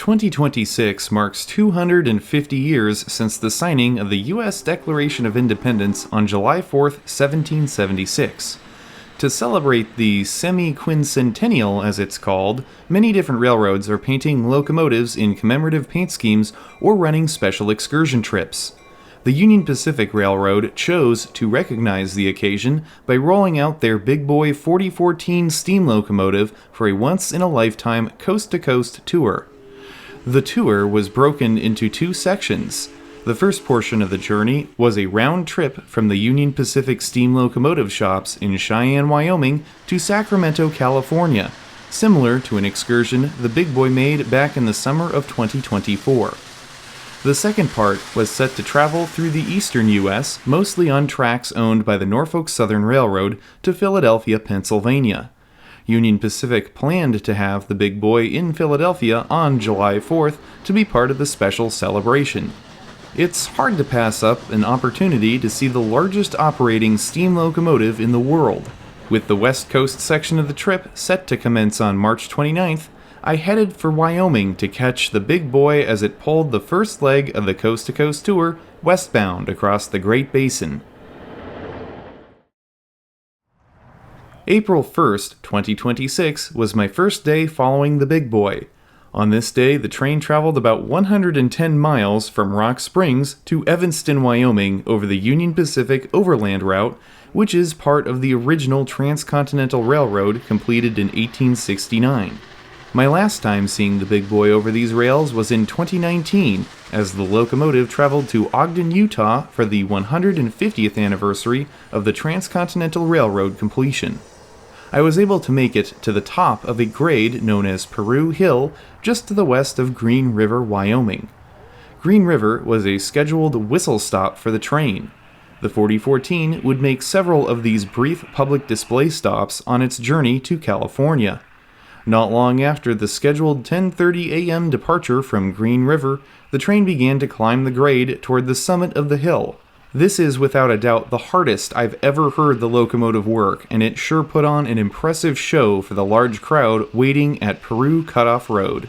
2026 marks 250 years since the signing of the US Declaration of Independence on July 4, 1776. To celebrate the Semiquincentennial, as it's called, many different railroads are painting locomotives in commemorative paint schemes or running special excursion trips. The Union Pacific Railroad chose to recognize the occasion by rolling out their Big Boy 4014 steam locomotive for a once-in-a-lifetime coast-to-coast tour. The tour was broken into two sections. The first portion of the journey was a round trip from the Union Pacific steam locomotive shops in Cheyenne, Wyoming to Sacramento, California, similar to an excursion the Big Boy made back in the summer of 2024. The second part was set to travel through the eastern U.S., mostly on tracks owned by the Norfolk Southern Railroad, to Philadelphia, Pennsylvania. Union Pacific planned to have the Big Boy in Philadelphia on July 4th to be part of the special celebration. It's hard to pass up an opportunity to see the largest operating steam locomotive in the world. With the West Coast section of the trip set to commence on March 29th, I headed for Wyoming to catch the Big Boy as it pulled the first leg of the coast-to-coast tour westbound across the Great Basin. April 1st, 2026 was my first day following the Big Boy. On this day, the train traveled about 110 miles from Rock Springs to Evanston, Wyoming over the Union Pacific Overland Route, which is part of the original Transcontinental Railroad completed in 1869. My last time seeing the Big Boy over these rails was in 2019, as the locomotive traveled to Ogden, Utah for the 150th anniversary of the Transcontinental Railroad completion. I was able to make it to the top of a grade known as Peru Hill, just to the west of Green River, Wyoming. Green River was a scheduled whistle stop for the train. The 4014 would make several of these brief public display stops on its journey to California. Not long after the scheduled 10:30 a.m. departure from Green River, the train began to climb the grade toward the summit of the hill. This is without a doubt the hardest I've ever heard the locomotive work, and it sure put on an impressive show for the large crowd waiting at Peru Cutoff Road.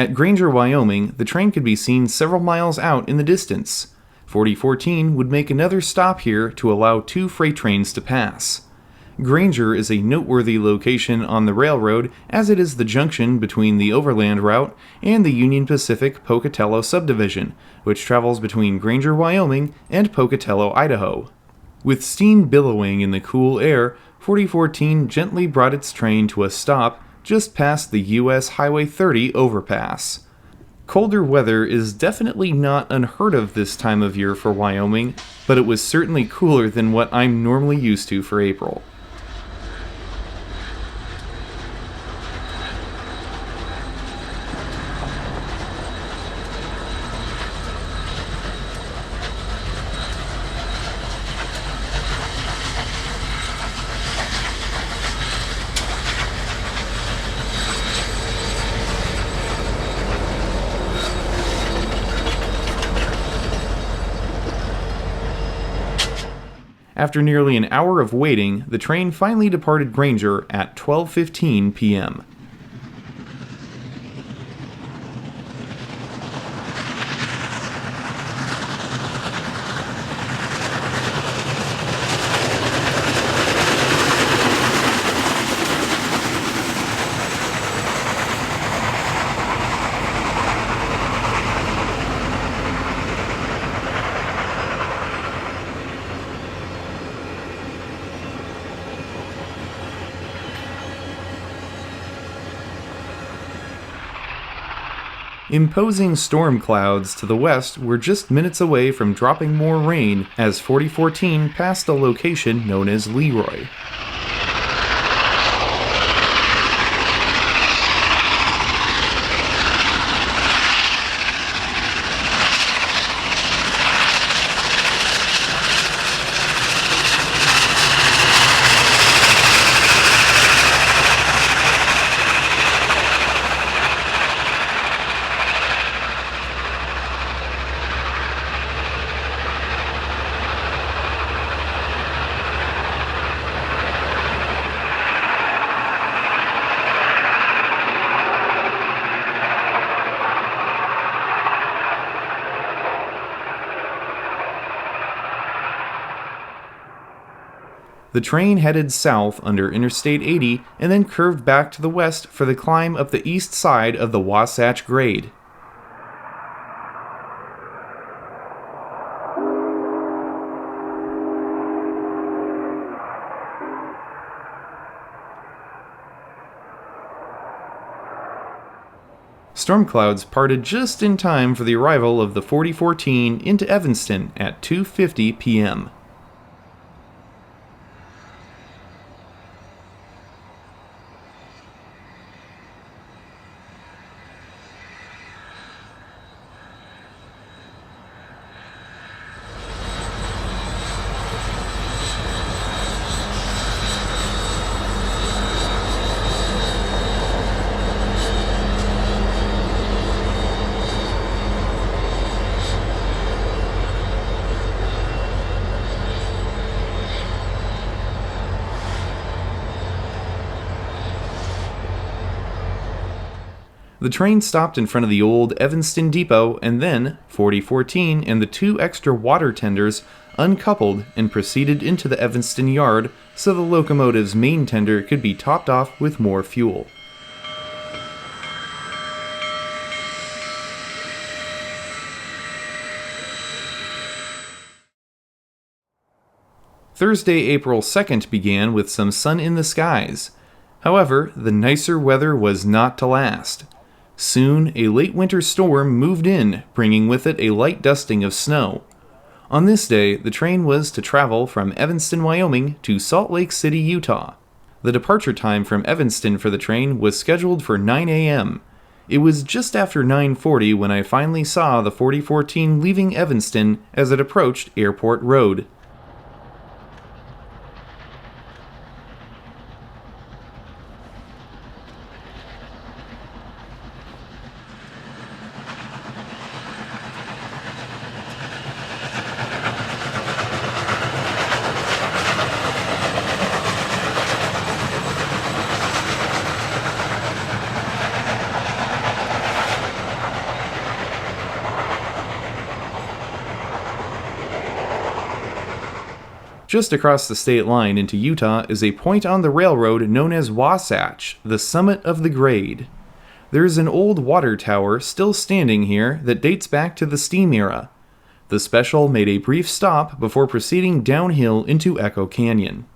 At Granger, Wyoming, the train could be seen several miles out in the distance. 4014 would make another stop here to allow two freight trains to pass. Granger is a noteworthy location on the railroad as it is the junction between the Overland Route and the Union Pacific Pocatello subdivision, which travels between Granger, Wyoming and Pocatello, Idaho. With steam billowing in the cool air, 4014 gently brought its train to a stop just past the US Highway 30 overpass. Colder weather is definitely not unheard of this time of year for Wyoming, but it was certainly cooler than what I'm normally used to for April. After nearly an hour of waiting, the train finally departed Granger at 12:15 p.m. Imposing storm clouds to the west were just minutes away from dropping more rain as 4014 passed a location known as Leroy. The train headed south under Interstate 80 and then curved back to the west for the climb up the east side of the Wasatch Grade. Storm clouds parted just in time for the arrival of the 4014 into Evanston at 2:50 p.m. The train stopped in front of the old Evanston depot, and then 4014 and the two extra water tenders uncoupled and proceeded into the Evanston yard so the locomotive's main tender could be topped off with more fuel. Thursday, April 2nd began with some sun in the skies. However, the nicer weather was not to last. Soon, a late winter storm moved in, bringing with it a light dusting of snow. On this day, the train was to travel from Evanston, Wyoming to Salt Lake City, Utah. The departure time from Evanston for the train was scheduled for 9 a.m. It was just after 9:40 when I finally saw the 4014 leaving Evanston as it approached Airport Road. Just across the state line into Utah is a point on the railroad known as Wasatch, the summit of the grade. There is an old water tower still standing here that dates back to the steam era. The special made a brief stop before proceeding downhill into Echo Canyon.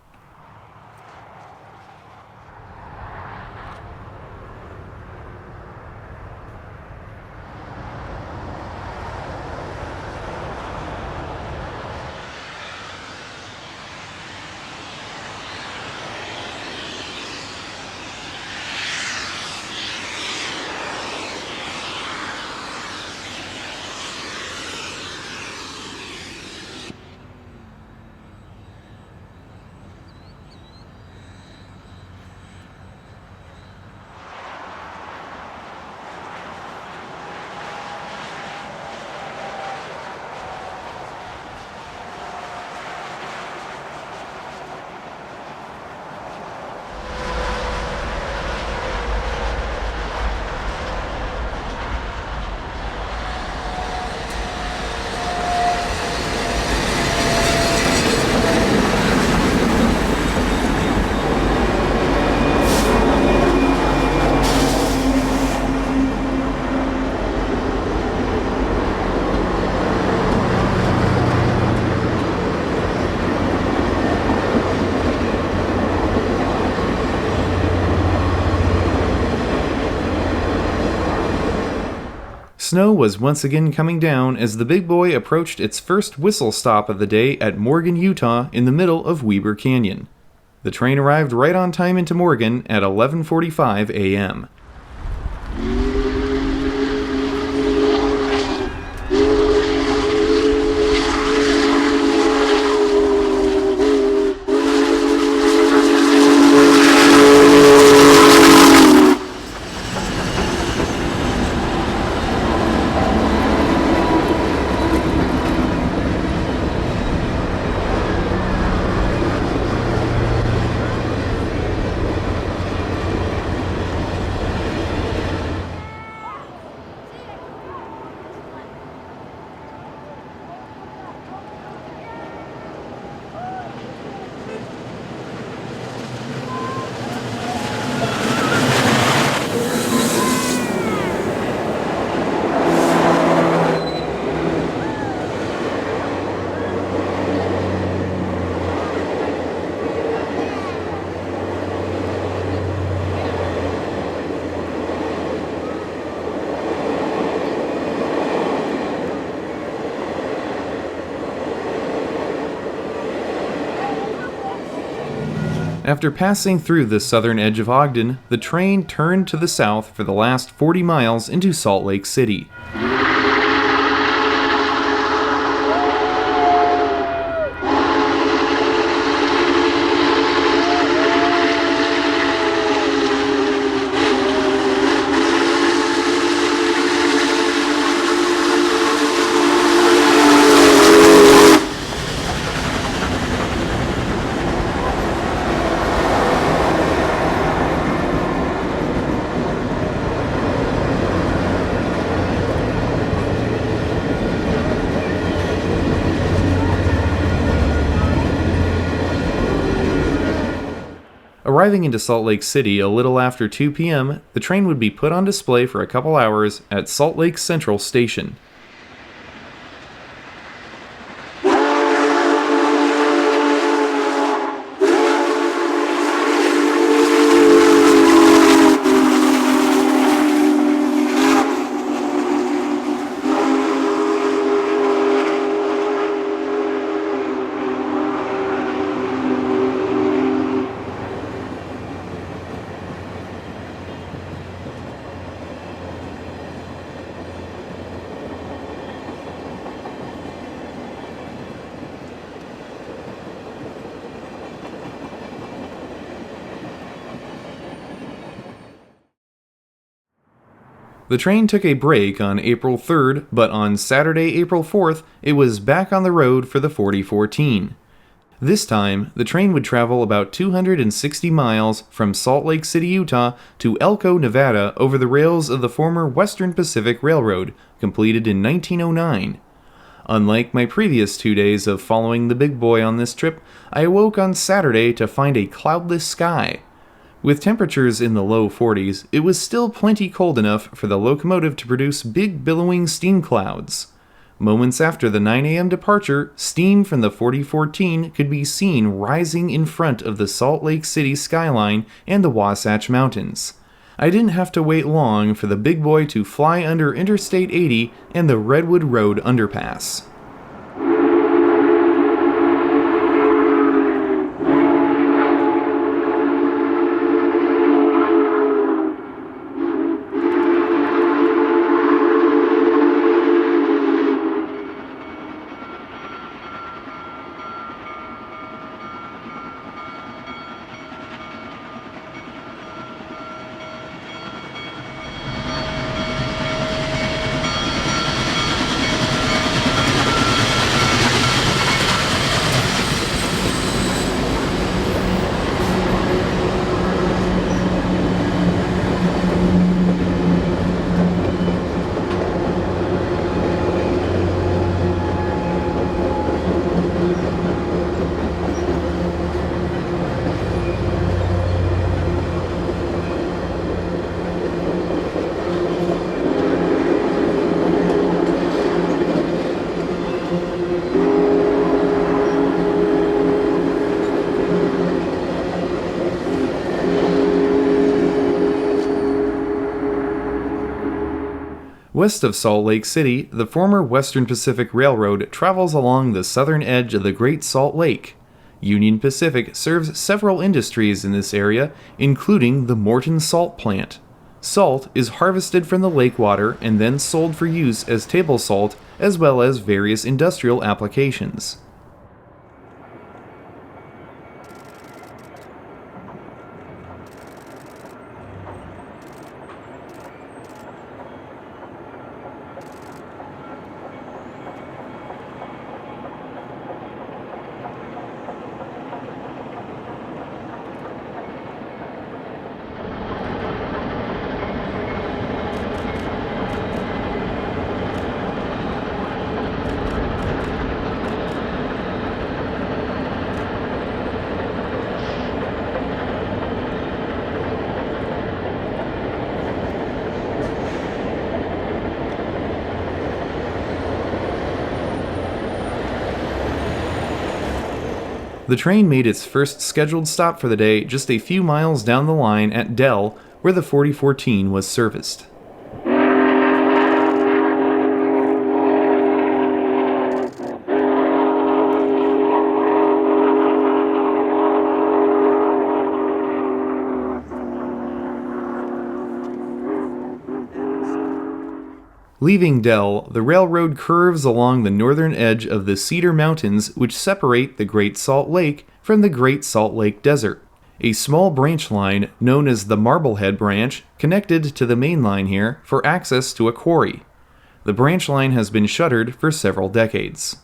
Snow was once again coming down as the big boy approached its first whistle stop of the day at Morgan, Utah, in the middle of Weber Canyon. The train arrived right on time into Morgan at 11:45 a.m. After passing through the southern edge of Ogden, the train turned to the south for the last 40 miles into Salt Lake City. Arriving into Salt Lake City a little after 2 p.m., the train would be put on display for a couple hours at Salt Lake Central Station. The train took a break on April 3rd, but on Saturday, April 4th, it was back on the road for the 4014. This time, the train would travel about 260 miles from Salt Lake City, Utah to Elko, Nevada over the rails of the former Western Pacific Railroad, completed in 1909. Unlike my previous 2 days of following the big boy on this trip, I awoke on Saturday to find a cloudless sky. With temperatures in the low 40s, it was still plenty cold enough for the locomotive to produce big billowing steam clouds. Moments after the 9 a.m. departure, steam from the 4014 could be seen rising in front of the Salt Lake City skyline and the Wasatch Mountains. I didn't have to wait long for the big boy to fly under Interstate 80 and the Redwood Road underpass. West of Salt Lake City, the former Western Pacific Railroad travels along the southern edge of the Great Salt Lake. Union Pacific serves several industries in this area, including the Morton Salt Plant. Salt is harvested from the lake water and then sold for use as table salt, as well as various industrial applications. The train made its first scheduled stop for the day just a few miles down the line at Della, where the 4014 was serviced. Leaving Dell, the railroad curves along the northern edge of the Cedar Mountains, which separate the Great Salt Lake from the Great Salt Lake Desert. A small branch line, known as the Marblehead Branch, connected to the main line here for access to a quarry. The branch line has been shuttered for several decades.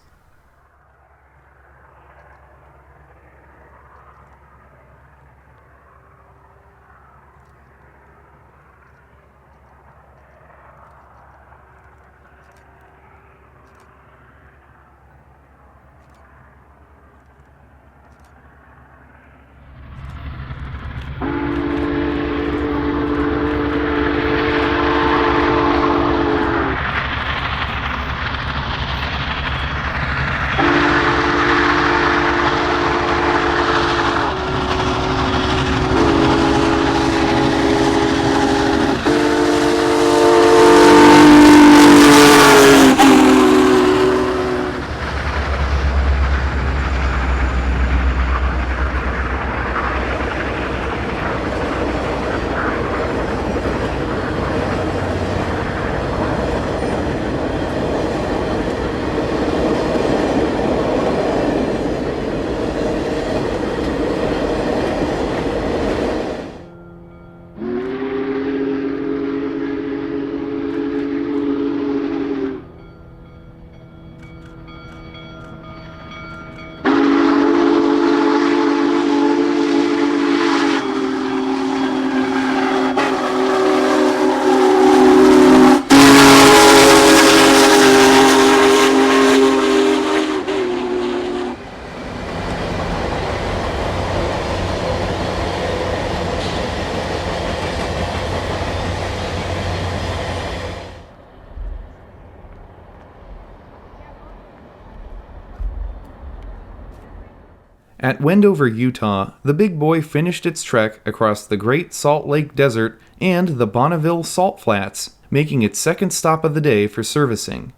At Wendover, Utah, the Big Boy finished its trek across the Great Salt Lake Desert and the Bonneville Salt Flats, making its second stop of the day for servicing.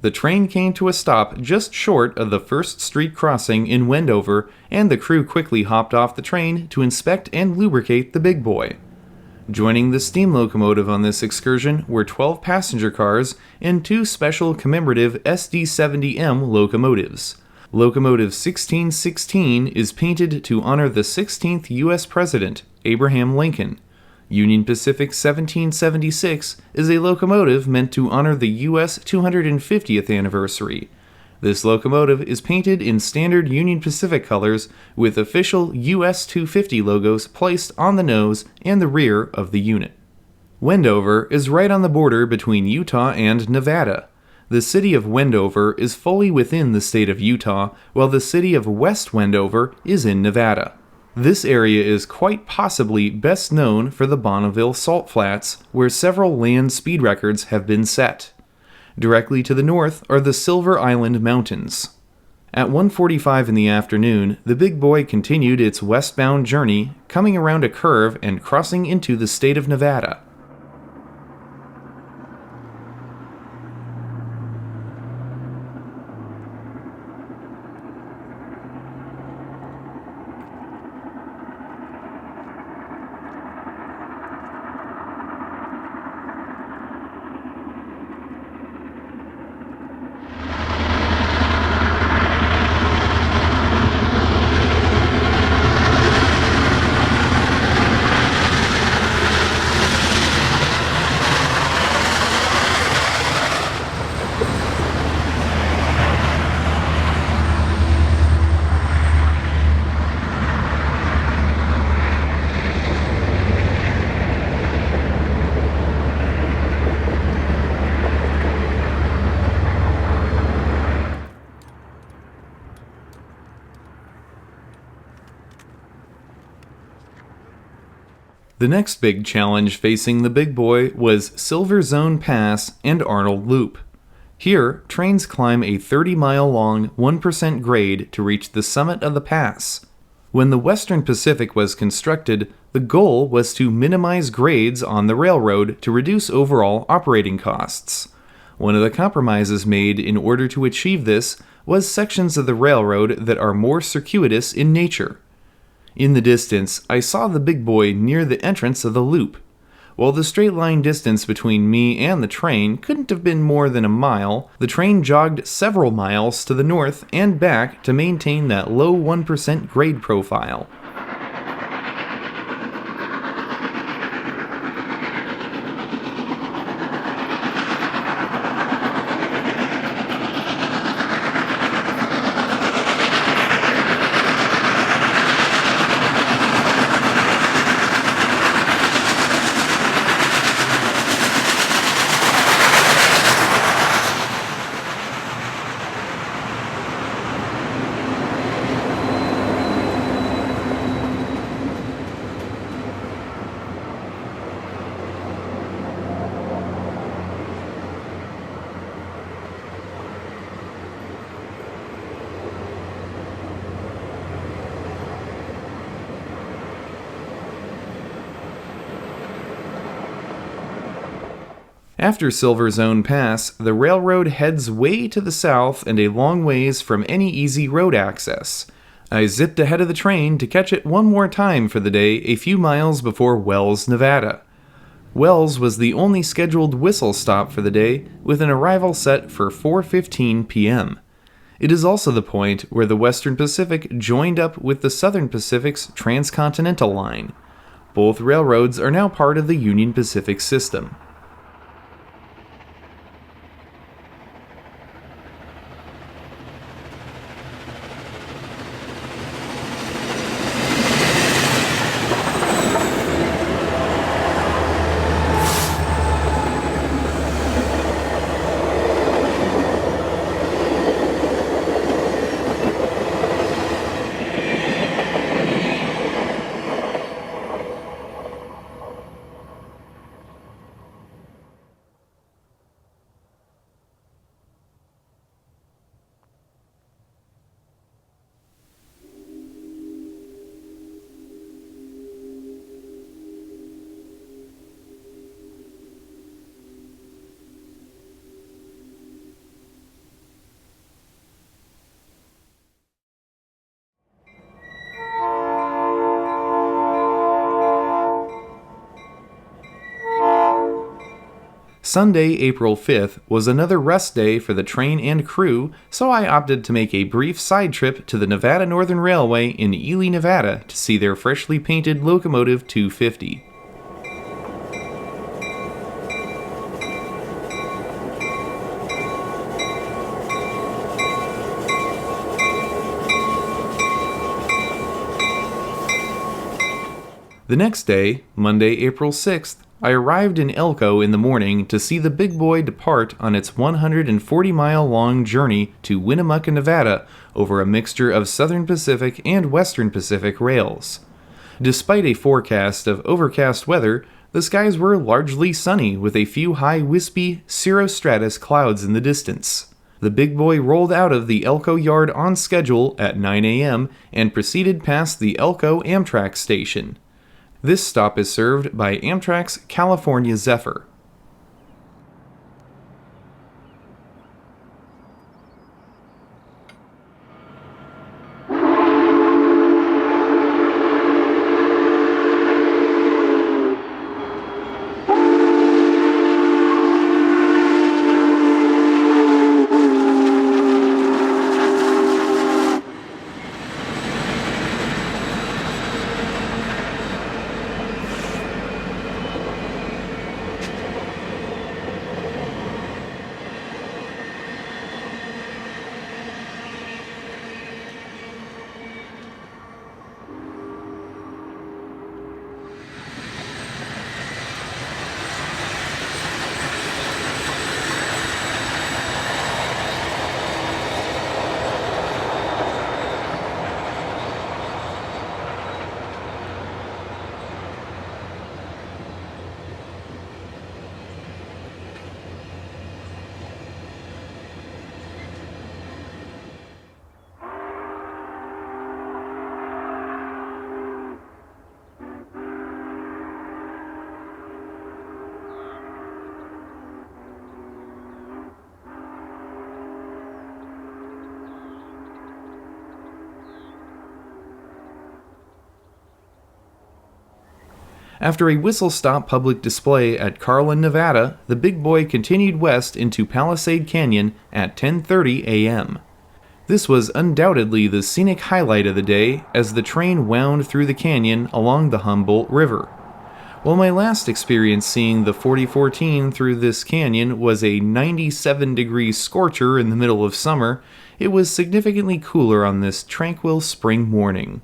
The train came to a stop just short of the First Street crossing in Wendover, and the crew quickly hopped off the train to inspect and lubricate the Big Boy. Joining the steam locomotive on this excursion were 12 passenger cars and 2 special commemorative SD-70M locomotives. Locomotive 1616 is painted to honor the 16th U.S. President, Abraham Lincoln. Union Pacific 1776 is a locomotive meant to honor the U.S. 250th anniversary. This locomotive is painted in standard Union Pacific colors with official US 250 logos placed on the nose and the rear of the unit. Wendover is right on the border between Utah and Nevada. The city of Wendover is fully within the state of Utah, while the city of West Wendover is in Nevada. This area is quite possibly best known for the Bonneville Salt Flats, where several land speed records have been set. Directly to the north are the Silver Island Mountains. At 1:45 in the afternoon, the Big Boy continued its westbound journey, coming around a curve and crossing into the state of Nevada. The next big challenge facing the big boy was Silver Zone Pass and Arnold Loop. Here, trains climb a 30-mile-long 1% grade to reach the summit of the pass. When the Western Pacific was constructed, the goal was to minimize grades on the railroad to reduce overall operating costs. One of the compromises made in order to achieve this was sections of the railroad that are more circuitous in nature. In the distance, I saw the big boy near the entrance of the loop. While the straight line distance between me and the train couldn't have been more than a mile, the train jogged several miles to the north and back to maintain that low 1% grade profile. After Silver Zone Pass, the railroad heads way to the south and a long ways from any easy road access. I zipped ahead of the train to catch it one more time for the day a few miles before Wells, Nevada. Wells was the only scheduled whistle stop for the day, with an arrival set for 4:15 p.m. It is also the point where the Western Pacific joined up with the Southern Pacific's transcontinental line. Both railroads are now part of the Union Pacific system. Sunday, April 5th, was another rest day for the train and crew, so I opted to make a brief side trip to the Nevada Northern Railway in Ely, Nevada to see their freshly painted locomotive 250. The next day, Monday, April 6th, I arrived in Elko in the morning to see the big boy depart on its 140-mile-long journey to Winnemucca, Nevada, over a mixture of Southern Pacific and Western Pacific rails. Despite a forecast of overcast weather, the skies were largely sunny with a few high wispy cirrostratus clouds in the distance. The big boy rolled out of the Elko yard on schedule at 9 a.m. and proceeded past the Elko Amtrak station. This stop is served by Amtrak's California Zephyr. After a whistle-stop public display at Carlin, Nevada, the big boy continued west into Palisade Canyon at 10:30 a.m. This was undoubtedly the scenic highlight of the day as the train wound through the canyon along the Humboldt River. While my last experience seeing the 4014 through this canyon was a 97-degree scorcher in the middle of summer, it was significantly cooler on this tranquil spring morning.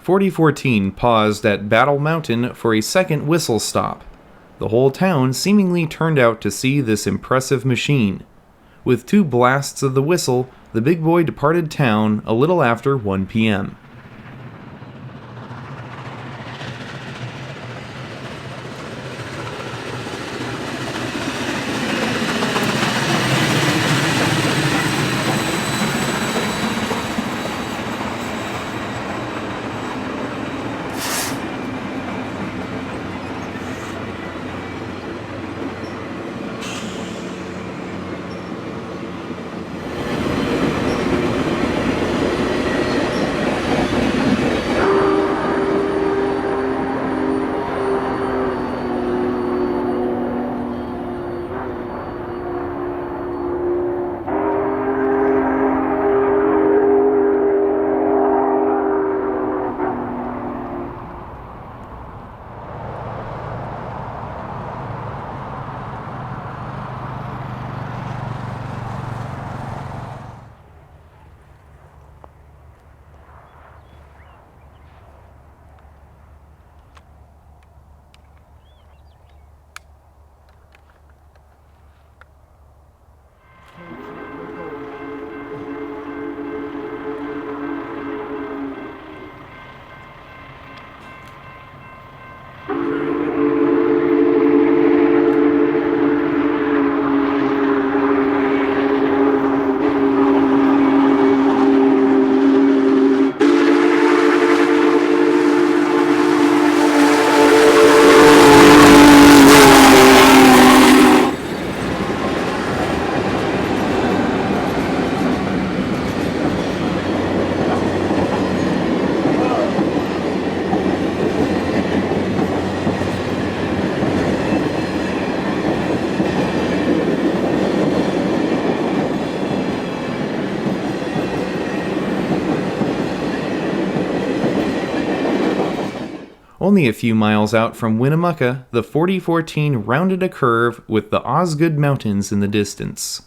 .4014 paused at Battle Mountain for a second whistle stop. The whole town seemingly turned out to see this impressive machine. With 2 blasts of the whistle, the big boy departed town a little after 1 p.m. Only a few miles out from Winnemucca, the 4014 rounded a curve with the Osgood Mountains in the distance.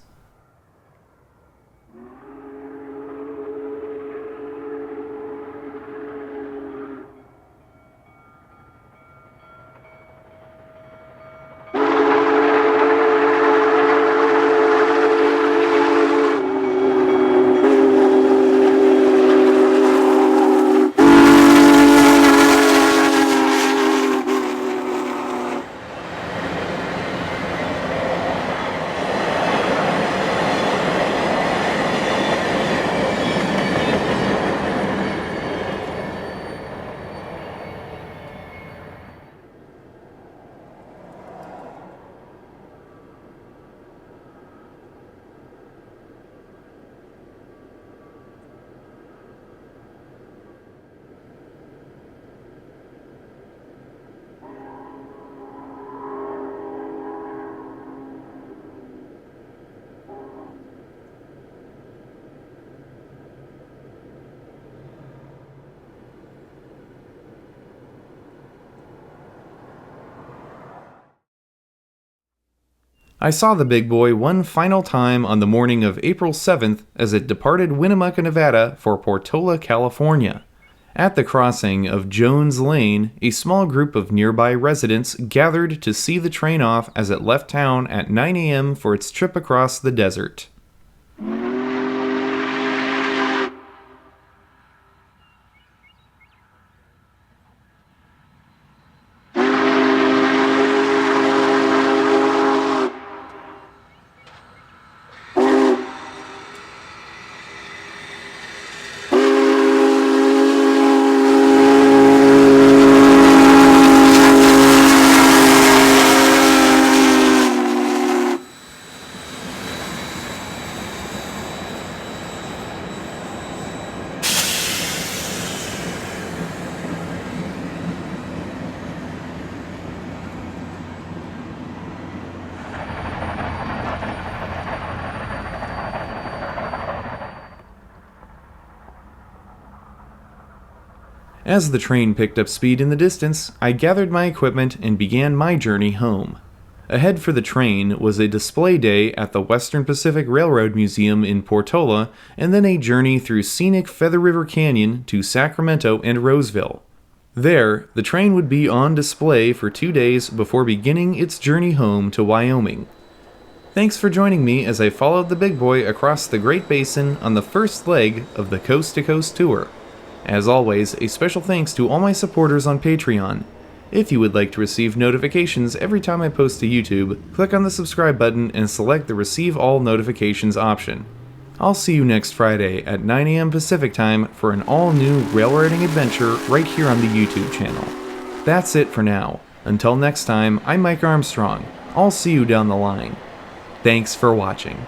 I saw the big boy one final time on the morning of April 7th as it departed Winnemucca, Nevada for Portola, California. At the crossing of Jones Lane, a small group of nearby residents gathered to see the train off as it left town at 9 a.m. for its trip across the desert. As the train picked up speed in the distance, I gathered my equipment and began my journey home. Ahead for the train was a display day at the Western Pacific Railroad Museum in Portola, and then a journey through scenic Feather River Canyon to Sacramento and Roseville. There, the train would be on display for 2 days before beginning its journey home to Wyoming. Thanks for joining me as I followed the big boy across the Great Basin on the first leg of the Coast to Coast tour. As always, a special thanks to all my supporters on Patreon. If you would like to receive notifications every time I post to YouTube, click on the subscribe button and select the Receive All Notifications option. I'll see you next Friday at 9 a.m. Pacific Time for an all-new railroading adventure right here on the YouTube channel. That's it for now. Until next time, I'm Mike Armstrong. I'll see you down the line. Thanks for watching.